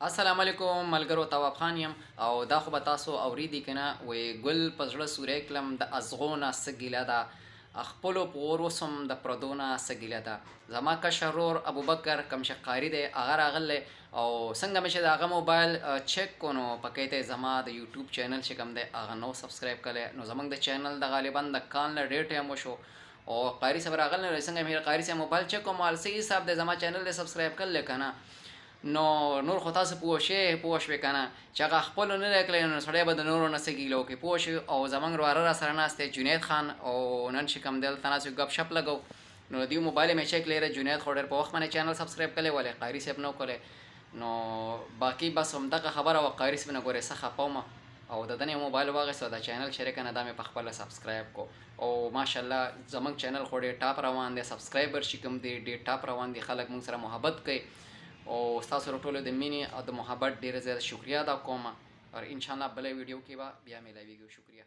السلام علیکم ملګرو، تواب خان یم او دا خو به تاسو اوریدي که نه وایي ګل په زړه سوری کړم د ازغو نه څه ګیله ده، خپلو په اور وسم د پردو نه څه ګیله ده. زما کشر ورور ابوبکر کوم چې قاري دی هغه راغلی او څنګه مې چې د هغه موبایل چک کو نو پکې ته زما د یوټیوب چینل چې کوم دی هغه نو سبسکرایب کړی نو زمونږ د چینل د غالبا د کال نه ډېر ټایم وشو او قاری صاحب راغلی نو څنګه مې قاری صاحب موبایل چک کوم هغه صحیح حساب دی زما چینل دی سبسکرایب کړل که نه نو نور خو تاسو پوه شوې که نه چې هغه خپلو نه دی کړی نو سړی به د نورو نه څه ګیله وکړي پوه شوې. او زموږ وروره را سره ناست دی جنید خان او نن چې کوم دلته ناست یو ګپ شپ لګو نو د دې موبایل مې چک لیره جنید خو ډېر په وخت باندې چینل سبسکرایب کړی ولې قاري صاحب نه کړی نو باقي بس همدغه خبره وه. قاري صاحب نه ګورې څه خفه وم او د ده نه موبایل واخیست او د چینل شریکه نه دا مې په خپله سبسکرایب کو او ماشاءالله زموږ چینل خو ډېر ټاپ روان دی، سبسکرایبر چې کوم دی ډېر ټاپ روان دي، خلک موږ سره محبت کوي او ستاسو ټولو د مینې او د محبت ډېره زیاته شکریه ادا کوم او انشاءالله بله ویډیو کې به بیا میلاویږو. شکریه.